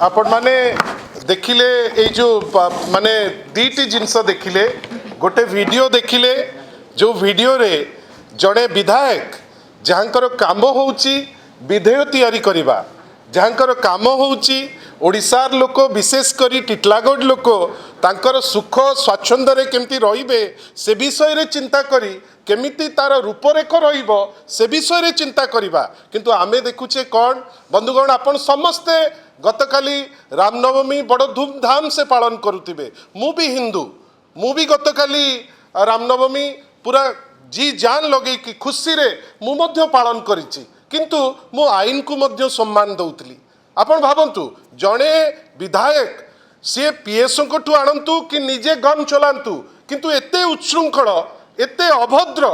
आपण माने देखिले ए जो माने दीटी जिनस देखिले गोटे वीडियो देखिले जो वीडियो रे जड़े विधायक जहाँकर काम होउची विधेय तैयारी करिबा जहाँकर काम होउची ओडिशार लोक विशेष करी टिटलागढ़ लोक तांकर सुख स्वाच्छंदरे केमती रहिबे से विषय रे चिंता करी केमिति तार रूपरेख रहिबो से विषय रे चिंता करिबा किंतु आमे देखुचे कौन बंधुगण आपण समस्ते गतकाली रामनवमी बड़ धूमधाम से पालन करुथिबे मु भी हिंदू मु भी गतकाली रामनवमी पूरा जी जान लगे कि खुशी रे मु मध्य पालन करिछि किंतु मु आईन को मध्य सम्मान दउतली आपण भाबंतु जणे विधायक सी पीएसओ को आणंतु कि निजे गन चलांतु किंतु एते उच्छृंखल एते अभद्र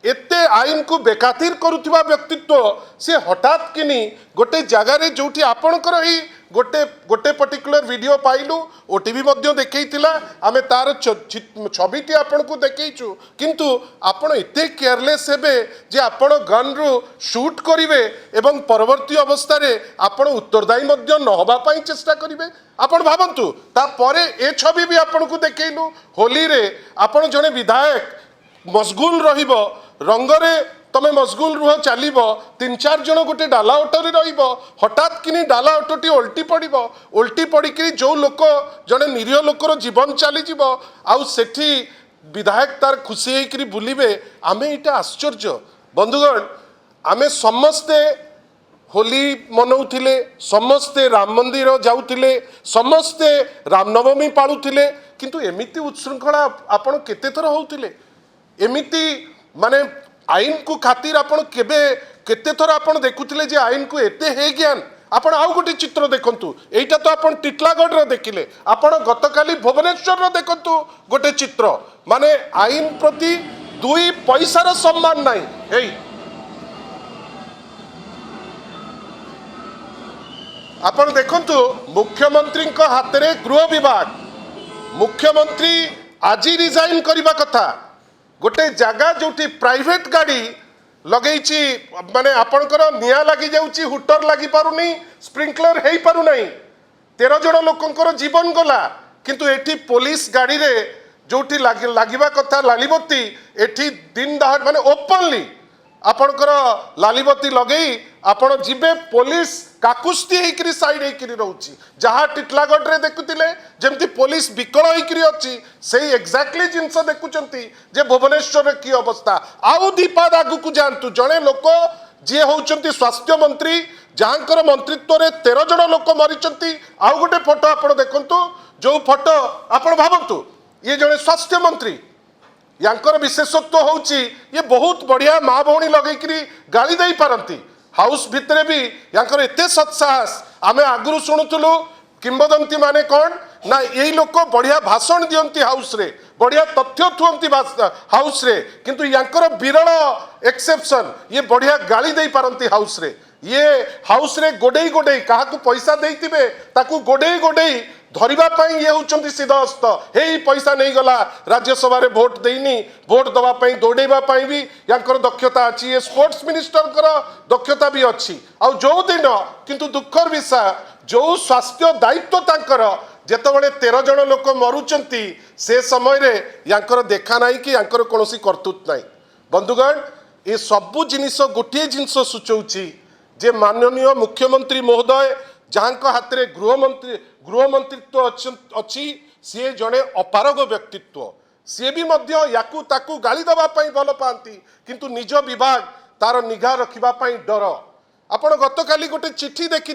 एते आईन को बेखातिर करुथिबा व्यक्तित्व से हठात किनी गोटे जगार जोठी आपणकर ही गोटे गोटे पर्टिकुलर वीडियो पाइलु ओटीवी मध्य देखैतिला आमे तार छविटी आपण को देखैछु किंतु आपण एते केयरलेस हेबे जे आपण गन रु शूट करिवे एवं परवर्ती अवस्था रे आपण उत्तरदायी मध्य न होबा पई चेष्टा करिवे आपण भाबंतु ता परे ए छवि भी आपण को देखैलु होली रे आपण जने विधायक मशगुल रहिबो रंगरे तमे मशगुल रुह चलो 3-4 जन गोटे डाला ऑटोरे रहिबो हठात किनी डाला ऑटोटी उल्टी पड़ी जो लोक जड़े निरीह लोकर जीवन चली जीवो आउ सेठी विधायक तार खुशी होकर बुलिबे आमे इटा आश्चर्य बंधुगण आमे समस्ते होली मनाउथिले समस्ते राम मंदिर जाउथिले समस्ते रामनवमी पालुथिले किंतु एमिति उच्छृंखला आपण केते थर होउथिले एमिति माने आईन को खातिर आपण केबे केते थर आपण देखुथिले जे आईन को एते हे ज्ञान आपण आउ गोटे चित्र देखंतु एटा तो आपण टिटलागढ़ रो देखिले आपण गतकाली भुवनेश्वर रो देखंतु गोटे चित्र माने आईन प्रति 2 पैसार सम्मान नाही हेई आपण देखंतु मुख्यमंत्री को हाथ रे गृह विभाग मुख्यमंत्री आज रिजाइन करबा कथा गोटे जगह जोटी प्राइवेट गाड़ी लगेची माने आपणकर निया लगी जाउची हुटर लगी पारुनी स्प्रिंकलर हेई पारु नाही 13 जन लोकंकर जीवन गला किंतु एठी पुलिस गाड़ी रे जोटी लागिबा कथा लालीबत्ती एठी दिन दहाड़ माने ओपनली आपणकर लालीबत्ती लगेई आपण जिबे पुलिस काकुस्ती हेकरी साइड हेकरी रहउची जहाँ टिटलागढ़ रे देखुतिले जेमती पुलिस विकल हेकरी अछि सेही एक्जाक्टली जिनस देखुचंती जे भुवनेश्वर रे की अवस्था आउ दीपाद आगु को जानतु जणे लोक जे होउचंती स्वास्थ्य मंत्री जहाँकर मंत्रित्व रे 13 जन लोक मरिचंती आउ गोटे फोटो आपण देखंतु जो फोटो आपण भाबंतु ये जणे स्वास्थ्य मंत्री यांकर विशेषत्व होउची ये बहुत बढ़िया माँ भौणी लगेकरी गाली दे पारंती हाउस भितरे भी यांकर एते सत्साहस आमे आगुरु शुणुथुलु किंबदंती माने कौन ना यही लोक बढ़िया भाषण दियंती हाउस रे बढ़िया तथ्य थुअंती हाउस रे किंतु यांकर विरल एक्सेप्शन ये बढ़िया गाली दे पारंती हाउस रे ये हाउस रे गोडेई गोडेई काहाकू पैसा देइतिबे ताकू गोडेई गोडेई धरिबा पाई ये होचंती सिद्धहस्त हे पैसा नहीं गला राज्यसभा रे वोट देनी वोट दवा पाई दौड़ेबा पाई भी यांकर दक्षता अछि ये स्पोर्ट्स मिनिस्टर कर दक्षता भी अछि आ जो दिन किंतु दुखर विषय जो स्वास्थ्य दायित्व तांकर जेतबेले 13 जन लोक मरुचंती से समय रे यांकर देखा नाही कि यांकर कोनोसी कर्तृत्व नाही बंधुगण ये सबु जिनिस गोटे जिनिस सूचौची जे माननीय मुख्यमंत्री महोदय जहाँ हाथ में गृहमंत्रित्व अच्छी सी जड़े अपारग व्यक्तित्व सी भी याकू ताकू गाली दवाई भल पाती किंतु निज विभाग तार निघा रखापी डर आपण गतकाली गोटे चिठी देखी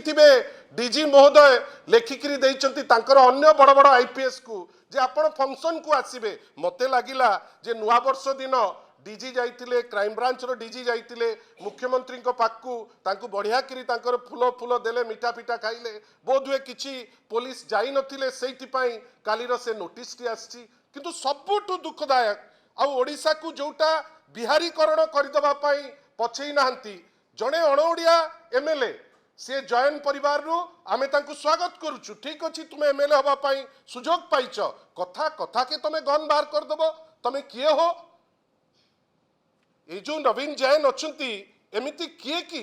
डीजी महोदय लेखिकी अन्य बड़ बड़ आईपीएस को जे आपण फंक्शन को आसबे मते लगिला जे नुआ वर्ष दिन डीजी जाइतिले क्राइम ब्रांच रो डीजी जाइतिले मुख्यमंत्री को पाकू तांकू बढ़िया करी तांकर फूल फूल देले मिठा पिठा खाइले बोध हुए किछि पुलिस जाई नथिले सेति पई कालीर से नोटिस टी आछि किंतु सबुठु दुखदायक आ ओडिसा को जोटा बिहारीकरण करदबा पई पछेई नाहंती जणे अणओडिया एमएलए से जॉइन परिवार रु आमे तांकू स्वागत करूछु ठीक अछि तुमे एमएलए होबा पई सुजोग पाइछ कथा कथा के तमे गन बाहर कर दबो तमे किए हो ये जो नवीन जैन अच्छी एमती किए कि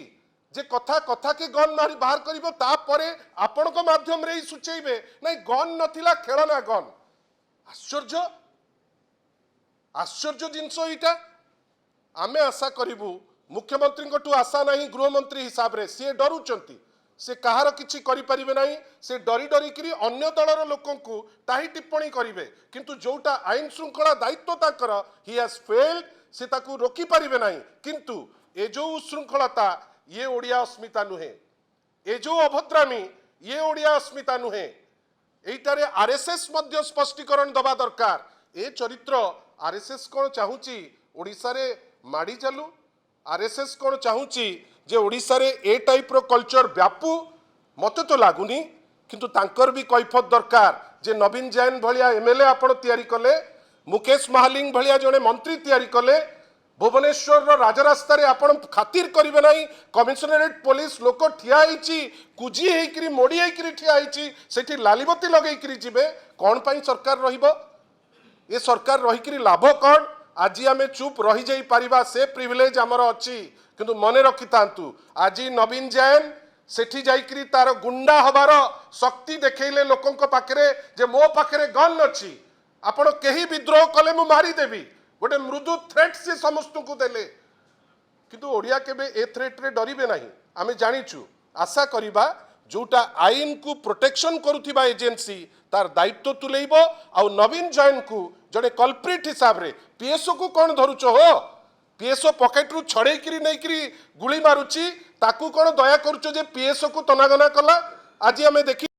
जे कथा कथा के गन मारी बाहर करिवो तापरे आपणक माध्यम रे ही सुचेइबे नहीं गन नथिला खेलना गन आश्चर्य आश्चर्य जिनस इटा आमे आशा करिवु मुख्यमंत्री आशा नहीं गृहमंत्री हिसाब रे सी डरुचंती से कहार किछि करि परिबे नहीं से डरी डरी करी अन्य दलर लोकों को ताही टिप्पणी करिवे किंतु जोटा आईन श्रृंखला दायित्व ताकर ही हैज फेल्ड से ताकू रोकी परिबे नहीं किंतु ए जो उशृंखलता ये ओडिया अस्मिता नुहे ए जो अभद्रामी ये ओडिया अस्मिता नुहे एइटारे आरएसएस मध्य स्पष्टीकरण दबा दरकार ए चरित्र आरएसएस कोन चाहूची ओडिसा रे माडी चालू आरएसएस कोन चाहूची जे ओडिसा रे ए टाइप रो कल्चर व्यापू मते तो लागुनी किंतु तांकर भी कैफत दरकार जे नवीन जैन भलिया एमएलए आपण तयारी कले मुकेश महालिंग भलिया जने मंत्री तयारी कले भुवनेश्वर राजरास्ता रे आपण खातिर करिवे नाही कमिशनरेट पुलिस लोक ठिया आइची कुजी हेकरी मोडी हेकरी ठिया आइची सेठी लालीबत्ती लगेइकरी जिबे कोन पई सरकार रहिबो ए सरकार रहिकरी लाभ कोन आज आमे चुप रही जाई परिबा से प्रिविलेज हमर अछि किंतु मने रखि तांतु आज नवीन जैन सेठी जाइकरी तार गुंडा हबार शक्ति देखैले लोकंक पाखरे जे मो पाखरे गन अछि आपण केही विद्रोह कले मु मारी देबी गोटे मृदु थ्रेट से समस्त को देले किंतु ओडिया केबे ए थ्रेट रे डरिबे नाही आमे जानिचु आशा करिबा जोटा आईन को प्रोटेक्शन करुथिबा एजेंसी तार दायित्व तुलेइबो आ नवीन जैन को जड़े कल्प्रिट हिसाब रे पीएसओ को कौन धरुच हो पीएसओ पॉकेट रु छड़ेकरी नहीं गुली मारुची ताकू कौन दया करुच जे पीएसओ को तनागना कला आज आमे देखि